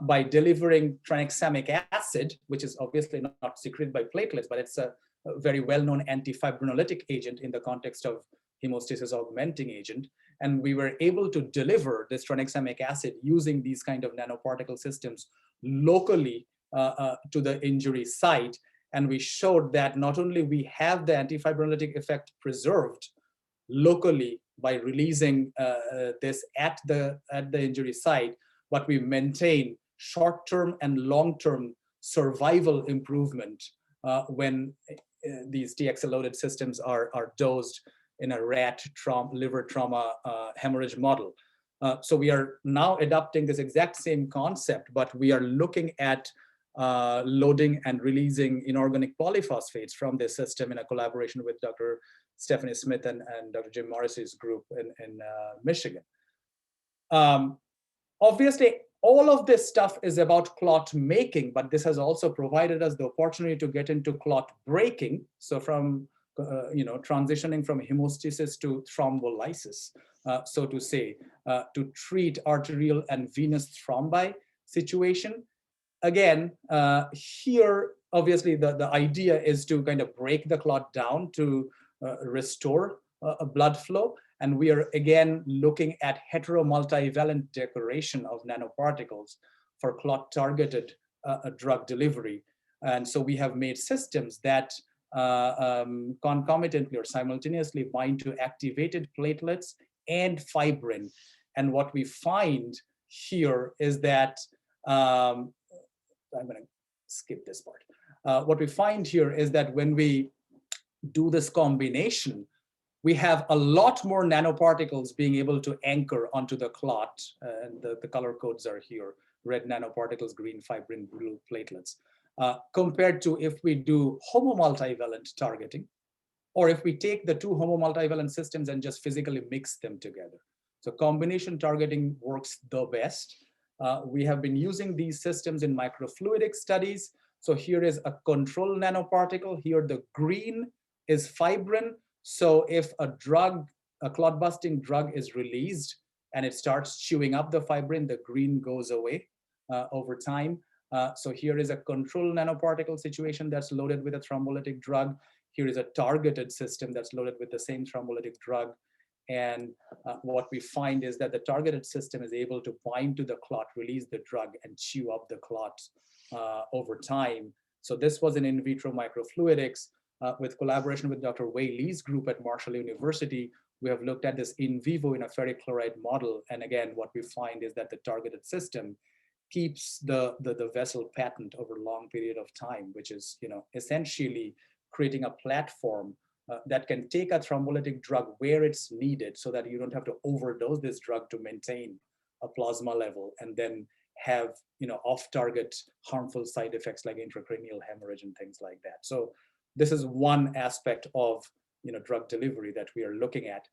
by delivering tranexamic acid, which is obviously not secreted by platelets, but it's a very well-known antifibrinolytic agent in the context of hemostasis augmenting agent. And we were able to deliver this tranexamic acid using these kind of nanoparticle systems locally to the injury site. And we showed that not only we have the antifibrinolytic effect preserved locally by releasing this at the injury site, but we maintain short-term and long-term survival improvement when these TXL-loaded systems are dosed in a rat liver trauma hemorrhage model. So we are now adopting this exact same concept, but we are looking at loading and releasing inorganic polyphosphates from this system in a collaboration with Dr. Stephanie Smith and Dr. Jim Morrissey's group in Michigan. Obviously, all of this stuff is about clot making, but this has also provided us the opportunity to get into clot breaking. So from transitioning from hemostasis to thrombolysis, so to say, to treat arterial and venous thrombi situation. Again, here, obviously, the idea is to kind of break the clot down to restore a blood flow. And we are, again, looking at hetero-multivalent decoration of nanoparticles for clot-targeted drug delivery. And so we have made systems that concomitantly or simultaneously bind to activated platelets and fibrin. And what we find here is that, I'm going to skip this part. What we find here is that when we do this combination, we have a lot more nanoparticles being able to anchor onto the clot. And the color codes are here: red nanoparticles, green fibrin, blue platelets. Compared to if we do homomultivalent targeting, or if we take the two homomultivalent systems and just physically mix them together. So combination targeting works the best. We have been using these systems in microfluidic studies. So here is a control nanoparticle. Here the green is fibrin. So if a drug, a clot busting drug is released and it starts chewing up the fibrin, the green goes away over time. So here is a control nanoparticle situation that's loaded with a thrombolytic drug. Here is a targeted system that's loaded with the same thrombolytic drug. And what we find is that the targeted system is able to bind to the clot, release the drug, and chew up the clot over time. So this was in vitro microfluidics with collaboration with Dr. Wei Li's group at Marshall University. We have looked at this in vivo in a ferric chloride model. And again, what we find is that the targeted system keeps the vessel patent over a long period of time, which is, essentially creating a platform that can take a thrombolytic drug where it's needed so that you don't have to overdose this drug to maintain a plasma level and then have, off-target harmful side effects like intracranial hemorrhage and things like that. So this is one aspect of, drug delivery that we are looking at.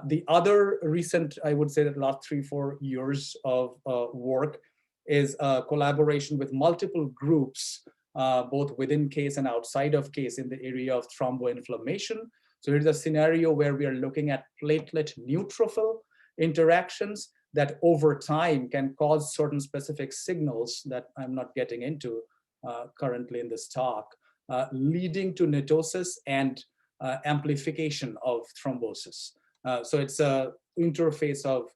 The other recent, I would say, that last 3-4 years of work is a collaboration with multiple groups, both within case and outside of case, in the area of thromboinflammation. So here's a scenario where we are looking at platelet neutrophil interactions that over time can cause certain specific signals that I'm not getting into currently in this talk, leading to netosis and amplification of thrombosis. So it's a interface of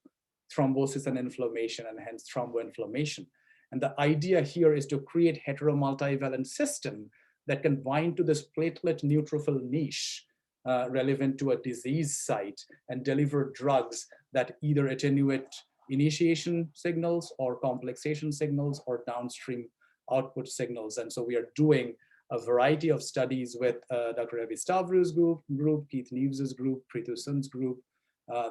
thrombosis and inflammation, and hence thromboinflammation. And the idea here is to create heteromultivalent system that can bind to this platelet neutrophil niche relevant to a disease site and deliver drugs that either attenuate initiation signals or complexation signals or downstream output signals. And so we are doing a variety of studies with Dr. Evi Stavrou's group, Keith Neves' group, Preetu Sun's group.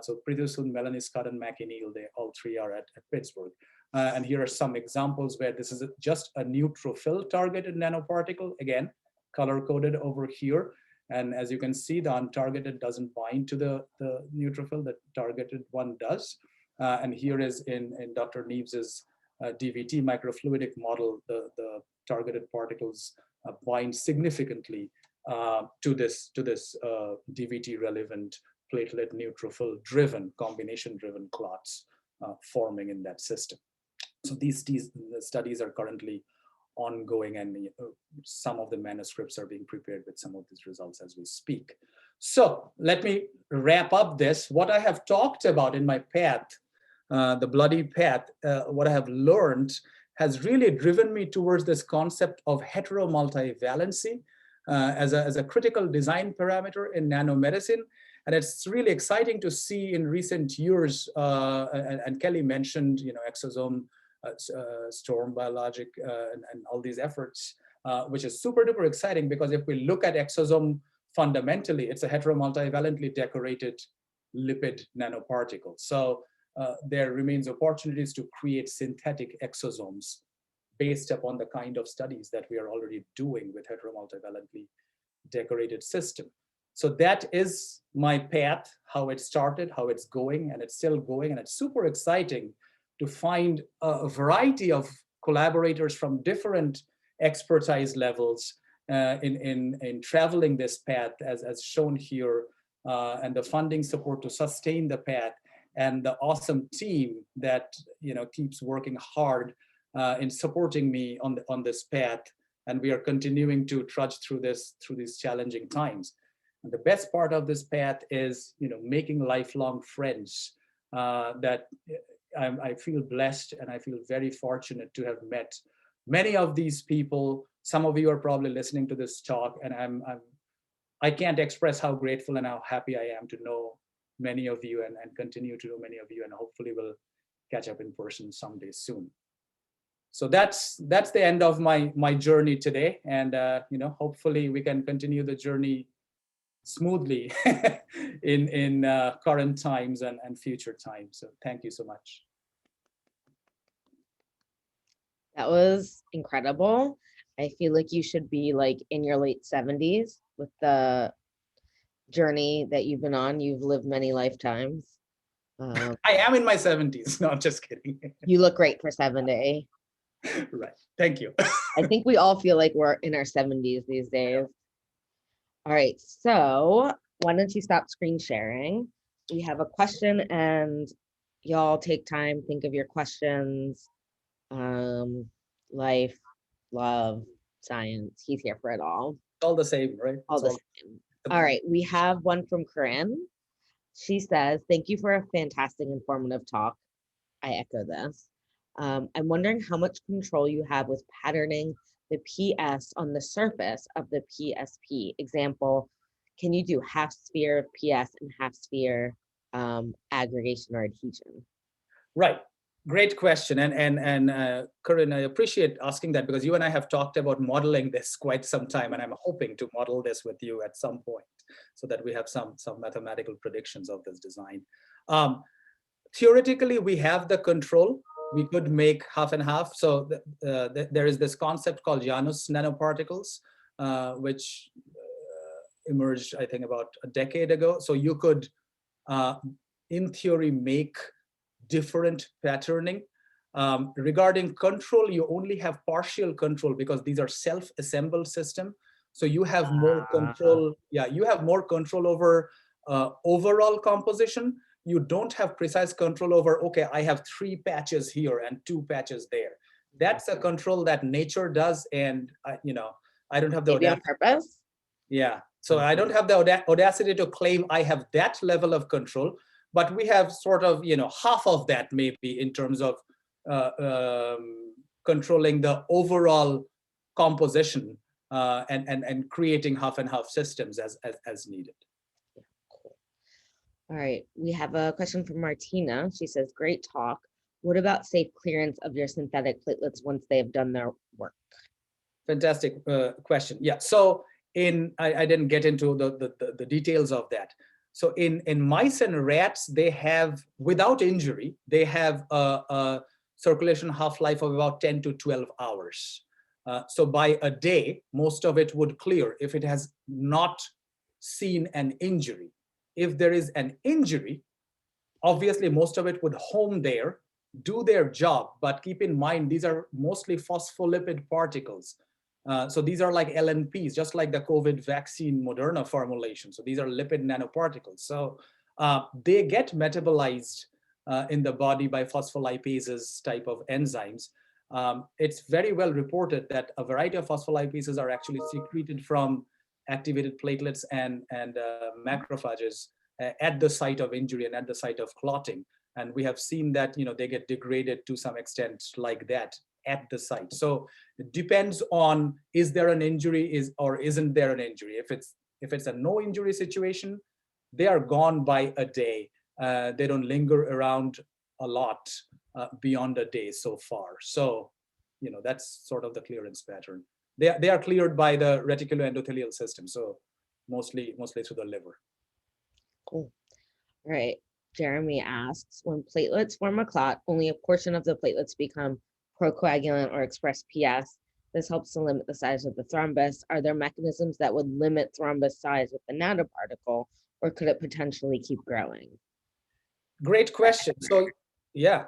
So Preetu Sun, Melanie Scott, and Mackie Neal, they all three are at Pittsburgh. And here are some examples where this is just a neutrophil targeted nanoparticle, again, color coded over here. And as you can see, the untargeted doesn't bind to the neutrophil, the targeted one does. And here is in Dr. Neves' DVT microfluidic model, the targeted particles bind significantly to this DVT relevant platelet neutrophil driven, combination driven clots forming in that system. So these studies are currently ongoing, and some of the manuscripts are being prepared with some of these results as we speak. So let me wrap up this. What I have talked about in my path, the bloody path, what I have learned has really driven me towards this concept of heteromultivalency as a critical design parameter in nanomedicine. And it's really exciting to see in recent years, and Kelly mentioned, exosome storm biologic and all these efforts, which is super duper exciting, because if we look at exosome fundamentally, it's a heteromultivalently decorated lipid nanoparticle. So there remains opportunities to create synthetic exosomes based upon the kind of studies that we are already doing with heteromultivalently decorated system. So that is my path, how it started, how it's going, and it's still going. And it's super exciting to find a variety of collaborators from different expertise levels in traveling this path, as shown here, and the funding support to sustain the path, and the awesome team that keeps working hard in supporting me on this path. And we are continuing to trudge through these challenging times. And the best part of this path is, making lifelong friends that I feel blessed, and I feel very fortunate to have met many of these people. Some of you are probably listening to this talk, and I'm I can't express how grateful and how happy I am to know many of you and continue to know many of you, and hopefully we'll catch up in person someday soon. So that's the end of my journey today, and hopefully we can continue the journey smoothly in current times and future times. So thank you so much. That was incredible. I feel like you should be like in your late 70s with the journey that you've been on. You've lived many lifetimes. I am in my 70s. No, I'm just kidding. You look great for 70. Right. Thank you. I think we all feel like we're in our 70s these days. All right. So why don't you stop screen sharing? We have a question, and y'all take time, think of your questions. Life, love, science. He's here for it all. All the same, right? All the same. All right. We have one from Corinne. She says, thank you for a fantastic, informative talk. I echo this. I'm wondering how much control you have with patterning the PS on the surface of the PSP. Example, can you do half sphere of PS and half sphere aggregation or adhesion? Right. Great question. And Corinne, I appreciate asking that, because you and I have talked about modeling this quite some time, and I'm hoping to model this with you at some point so that we have some mathematical predictions of this design. Theoretically, we have the control. We could make half and half. So there is this concept called Janus Nanoparticles, which emerged, I think, about a decade ago. So you could, in theory, make different patterning. Regarding control, you only have partial control because these are self-assembled system. So you have more control. Yeah, you have more control over overall composition. You don't have precise control over, okay, I have 3 patches here and 2 patches there. That's a control that nature does, and I don't have the Maybe on purpose. Yeah, so I don't have the audacity to claim I have that level of control, but we have sort of half of that maybe in terms of controlling the overall composition and creating half and half systems as needed. All right, we have a question from Martina. She says, great talk. What about safe clearance of your synthetic platelets once they have done their work? Fantastic question. Yeah, so I didn't get into the details of that. So in mice and rats, they have, without injury, they have a circulation half-life of about 10 to 12 hours. So by a day, most of it would clear if it has not seen an injury. If there is an injury, obviously most of it would home there, do their job, but keep in mind, these are mostly phospholipid particles. So these are like LNPs, just like the COVID vaccine Moderna formulation. So these are lipid nanoparticles. So they get metabolized in the body by phospholipases type of enzymes. It's very well reported that a variety of phospholipases are actually secreted from activated platelets and macrophages at the site of injury and at the site of clotting. And we have seen that they get degraded to some extent like that at the site. So it depends on, is there an injury or isn't there an injury. If it's a no injury situation, they are gone by a day. They don't linger around a lot beyond a day so far. So that's sort of the clearance pattern. They are cleared by the reticuloendothelial system, so mostly through the liver. Cool. All right. Jeremy asks, when platelets form a clot, only a portion of the platelets become procoagulant or express PS. This helps to limit the size of the thrombus. Are there mechanisms that would limit thrombus size with the nanoparticle, or could it potentially keep growing? Great question. So yeah,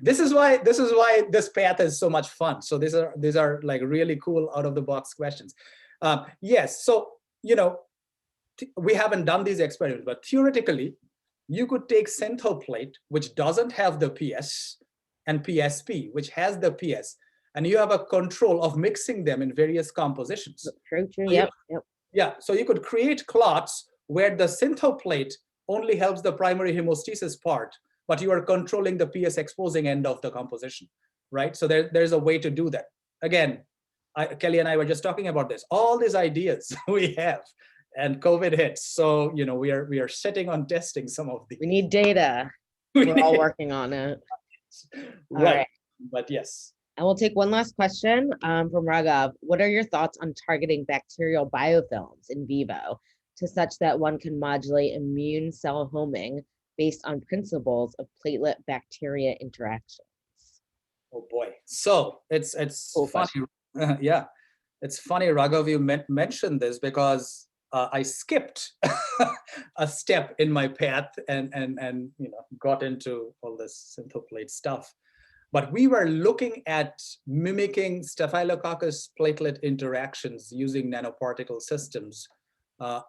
this is why this path is so much fun. So these are like really cool out of the box questions. Yes, so we haven't done these experiments, but theoretically, you could take synthroplate, which doesn't have the PS, and PSP, which has the PS, and you have a control of mixing them in various compositions. True. So Yep. Yeah, so you could create clots where the synthroplate only helps the primary hemostasis part, but you are controlling the PS exposing end of the composition, right? So there's a way to do that. Again, Kelly and I were just talking about this. All these ideas we have, and COVID hits. So, we are sitting on testing some of these. We need data. We We're all need- working on it. All right. right. But yes. And we'll take one last question from Raghav. What are your thoughts on targeting bacterial biofilms in vivo to such that one can modulate immune cell homing based on principles of platelet bacteria interactions? Oh boy. So it's Cool funny. Yeah. It's funny, Raghav, you mentioned this because I skipped a step in my path and got into all this synthoplate stuff. But we were looking at mimicking Staphylococcus platelet interactions using nanoparticle systems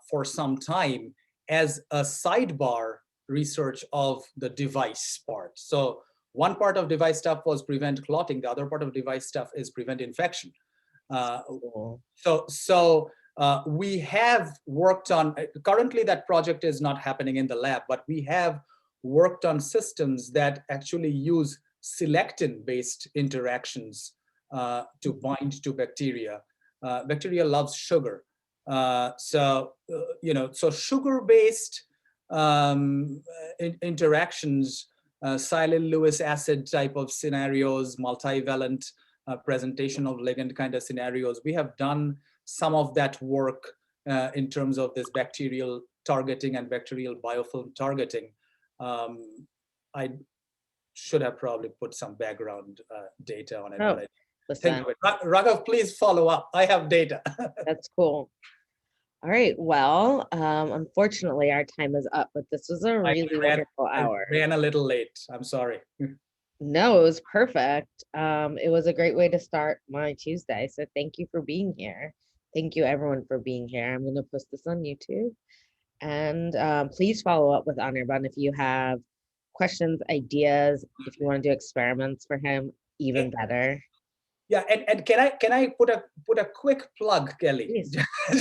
for some time as a sidebar research of the device part. So one part of device stuff was prevent clotting. The other part of device stuff is prevent infection. Cool. So we have worked on, currently that project is not happening in the lab, but we have worked on systems that actually use selectin-based interactions to bind to bacteria. Bacteria loves sugar. So sugar-based interactions, silane Lewis acid type of scenarios, multivalent presentation of ligand kind of scenarios. We have done some of that work in terms of this bacterial targeting and bacterial biofilm targeting. I should have probably put some background data on it. Oh, but listen, Raghav, please follow up. I have data. that's cool. All right. Well, unfortunately, our time is up, but this was a really wonderful hour. I ran a little late. I'm sorry. No, it was perfect. It was a great way to start my Tuesday. So thank you for being here. Thank you everyone for being here. I'm going to post this on YouTube. And please follow up with Anirban if you have questions, ideas, if you want to do experiments for him, even better. Yeah, and can I put a quick plug, Kelly? Please.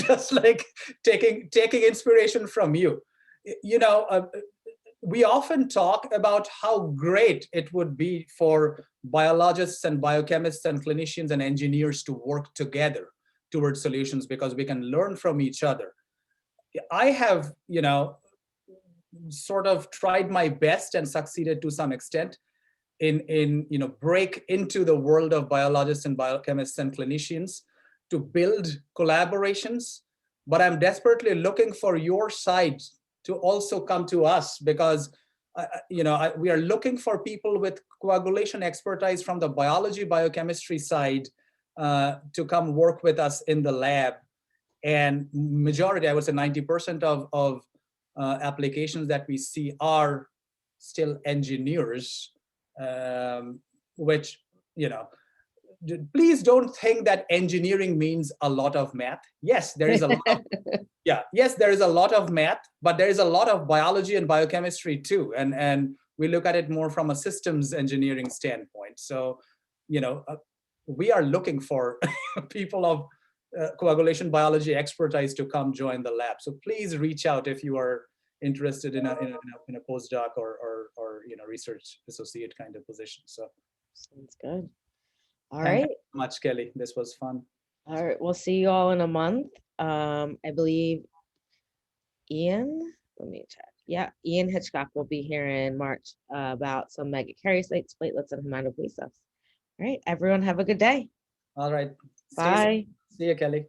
Just like taking inspiration from you. We often talk about how great it would be for biologists and biochemists and clinicians and engineers to work together towards solutions because we can learn from each other. I have, sort of tried my best and succeeded to some extent in break into the world of biologists and biochemists and clinicians to build collaborations. But I'm desperately looking for your side to also come to us because we are looking for people with coagulation expertise from the biology, biochemistry side to come work with us in the lab. And majority, I would say 90% of applications that we see are still engineers, which, please don't think that engineering means a lot of math. Yes, there is a lot of, yes, there is a lot of math, but there is a lot of biology and biochemistry too. And we look at it more from a systems engineering standpoint. So, we are looking for people of coagulation biology expertise to come join the lab. So please reach out if you are interested in a postdoc or research associate kind of position. So sounds good. All Thank right. you so much, Kelly. This was fun. All right. We'll see you all in a month. I believe Ian, let me check. Yeah, Ian Hitchcock will be here in March about some megakaryocytes, platelets, and hematopoiesis. All right. Everyone have a good day. All right. Bye. See you, Kelly.